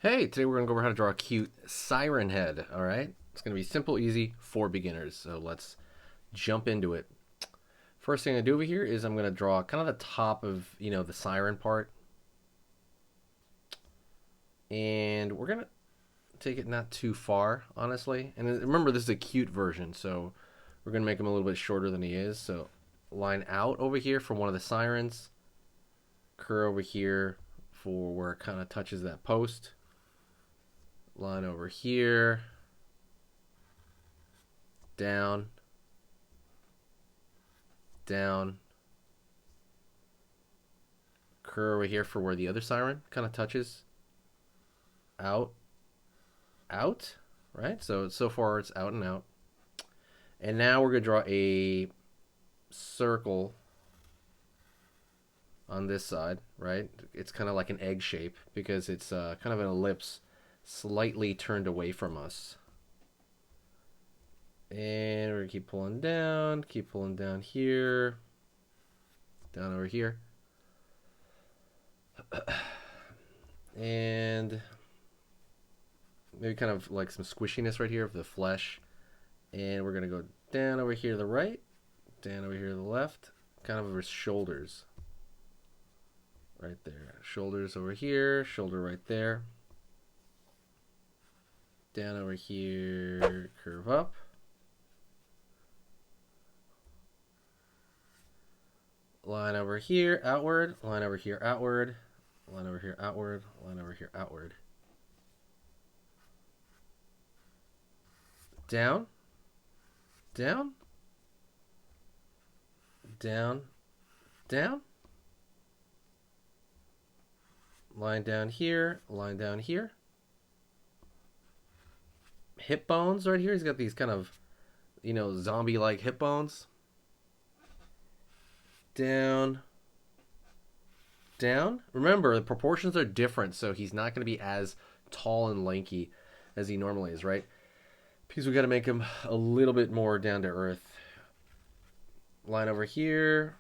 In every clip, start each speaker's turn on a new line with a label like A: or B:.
A: Hey, today we're going to go over how to draw a cute siren head, all right? It's going to be simple, easy for beginners, so let's jump into it. First thing I do over here is I'm going to draw kind of the top of, the siren part. And we're going to take it not too far, honestly. And remember, this is a cute version, so we're going to make him a little bit shorter than he is. So line out over here for one of the sirens. Curve over here for where it kind of touches that post. Line over here, down, down, curve over here for where the other siren kind of touches, out, out, right? So far it's out and out. And now we're going to draw a circle on this side, right? It's kind of like an egg shape because it's kind of an ellipse slightly turned away from us. And we're going to keep pulling down here, down over here. And maybe kind of like some squishiness right here of the flesh. And we're going to go down over here to the right, down over here to the left, kind of over his shoulders. Right there. Shoulders over here, shoulder right there. Down over here, curve up. Line over here, outward. Line over here, outward. Line over here, outward. Line over here, outward. Down. Down. Down. Down. Line down here. Line down here. Hip bones right here. He's got these kind of, zombie-like hip bones. Down. Down. Remember, the proportions are different, so he's not going to be as tall and lanky as he normally is, right? Because we got to make him a little bit more down to earth. Line over here.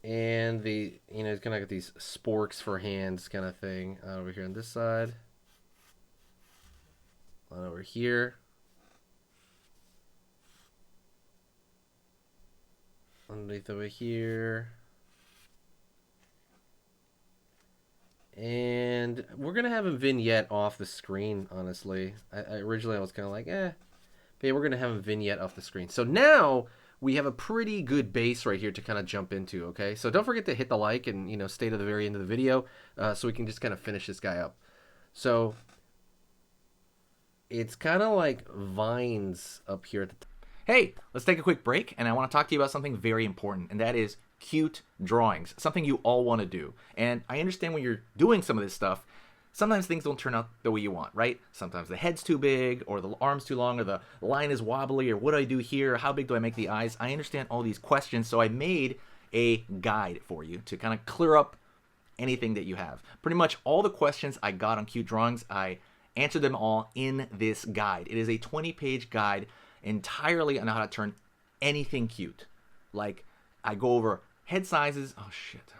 A: And he's kind of got these sporks for hands kind of thing over here on this side. Line over here. Underneath over here. And we're going to have a vignette off the screen, honestly. Originally I was kind of like, but yeah, we're going to have a vignette off the screen. So now we have a pretty good base right here to kind of jump into, okay? So don't forget to hit the like and, stay to the very end of the video so we can just kind of finish this guy up. So it's kind of like vines up here at the top.
B: Hey, let's take a quick break, and I want to talk to you about something very important, and that is cute drawings, something you all want to do. And I understand when you're doing some of this stuff, sometimes things don't turn out the way you want, right? Sometimes the head's too big, or the arm's too long, or the line is wobbly, or what do I do here? How big do I make the eyes? I understand all these questions, so I made a guide for you to kind of clear up anything that you have. Pretty much all the questions I got on cute drawings, I answered them all in this guide. It is a 20-page guide entirely on how to turn anything cute. Like, I go over head sizes. Oh, shit.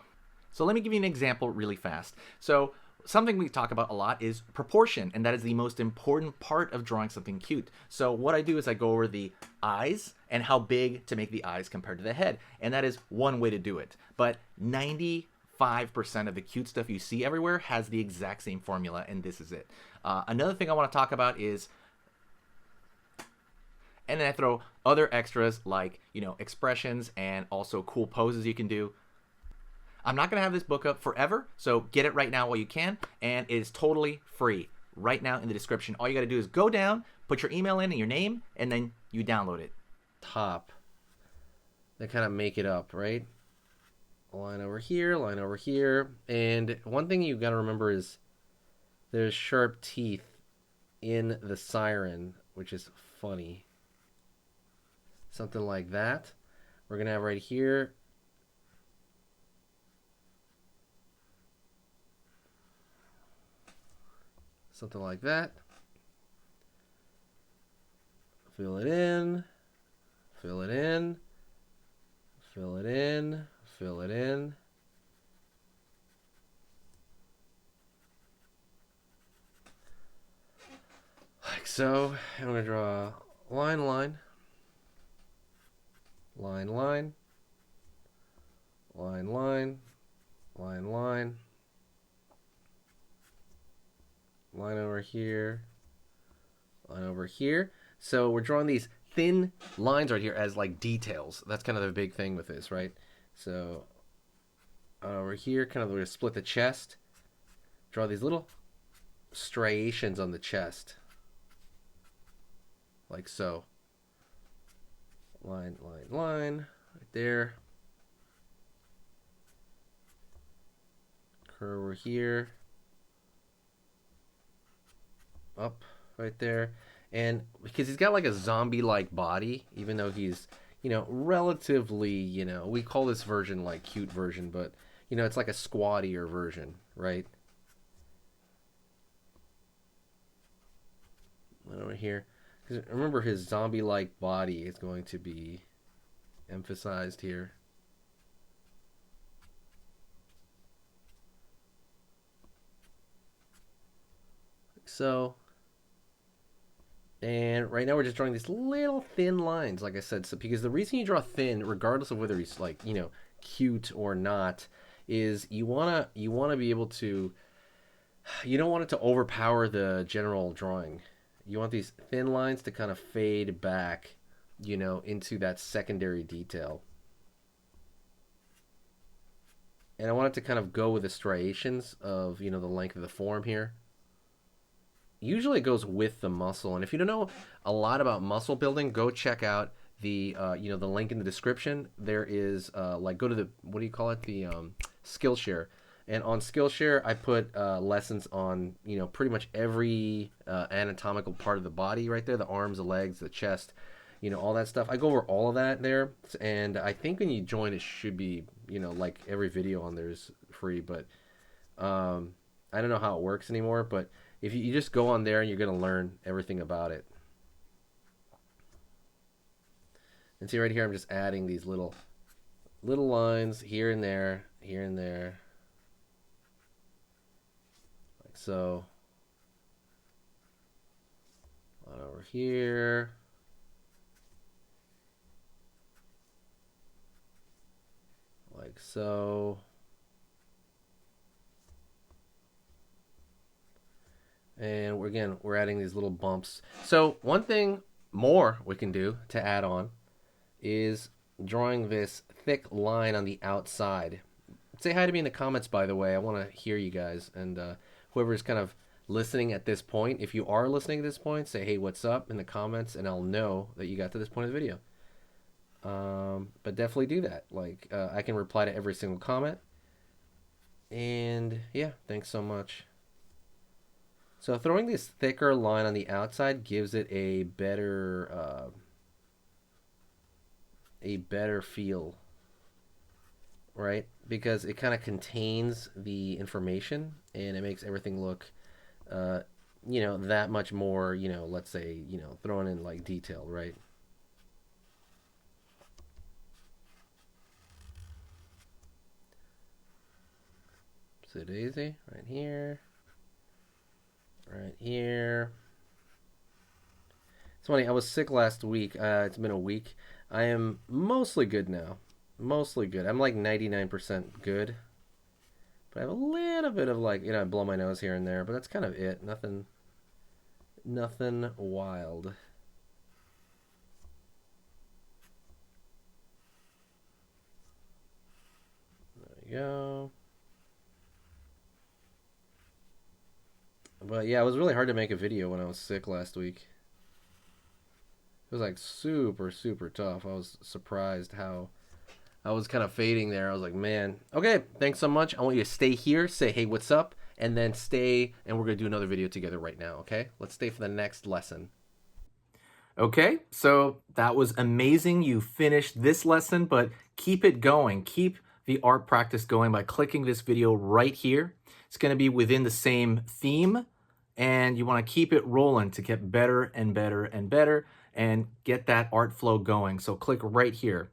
B: So let me give you an example really fast. So something we talk about a lot is proportion, and that is the most important part of drawing something cute. So what I do is I go over the eyes and how big to make the eyes compared to the head, and that is one way to do it. But 95% of the cute stuff you see everywhere has the exact same formula, and this is it. Another thing I want to talk about is, and then I throw other extras like, expressions and also cool poses you can do. I'm not going to have this book up forever, so get it right now while you can, and it is totally free right now in the description. All you got to do is go down, put your email in and your name, and then you download it.
A: Top. They kind of make it up, right? Line over here, line over here. And one thing you got to remember is there's sharp teeth in the siren, which is funny. Something like that. We're going to have right here. Something like that. Fill it in. Fill it in. Fill it in. Fill it in. Like so. I'm going to draw line, line, line, line, line, line, line, line, line over here, line over here. So we're drawing these thin lines right here as like details. That's kind of the big thing with this, right? So over here, kind of we're going to split the chest. Draw these little striations on the chest. Like so. Line, line, line. Right there. Curve over here. Up right there. And because he's got like a zombie-like body, even though he's, relatively, we call this version like cute version, but, it's like a squattier version, right? Over here. Because remember, his zombie-like body is going to be emphasized here. Like so. And right now we're just drawing these little thin lines, like I said. So because the reason you draw thin, regardless of whether he's like, cute or not, is you wanna be able to. You don't want it to overpower the general drawing. You want these thin lines to kind of fade back, into that secondary detail. And I want it to kind of go with the striations of, the length of the form here. Usually it goes with the muscle. And if you don't know a lot about muscle building, go check out the, the link in the description. There is, go to the, what do you call it? The Skillshare. And on Skillshare, I put lessons on, pretty much every anatomical part of the body right there. The arms, the legs, the chest, all that stuff. I go over all of that there. And I think when you join, it should be, like every video on there is free. But I don't know how it works anymore. But if you just go on there and you're going to learn everything about it. And see right here, I'm just adding these little lines here and there, here and there. Like so. One over here. Like so. And we're adding these little bumps. So one thing more we can do to add on is drawing this thick line on the outside. Say hi to me in the comments, by the way. I want to hear you guys. And whoever's kind of listening at this point, if you are listening at this point, say, hey, what's up in the comments, and I'll know that you got to this point of the video. But definitely do that. Like, I can reply to every single comment. And yeah, thanks so much. So throwing this thicker line on the outside gives it a better feel, right? Because it kind of contains the information and it makes everything look, that much more, let's say, thrown in like detail, right? So daisy right here. Right here. It's funny, I was sick last week. It's been a week. I am mostly good now. Mostly good. I'm like 99% good. But I have a little bit of like, I blow my nose here and there, but that's kind of it. Nothing wild. There we go. But yeah, it was really hard to make a video when I was sick last week. It was like super, super tough. I was surprised how I was kind of fading there. I was like, man, okay, thanks so much. I want you to stay here, say, hey, what's up? And then stay, and we're going to do another video together right now, okay? Let's stay for the next lesson.
B: Okay, so that was amazing. You finished this lesson, but keep it going. Keep the art practice going by clicking this video right here. It's going to be within the same theme, and you want to keep it rolling to get better and better and better and get that art flow going. So click right here.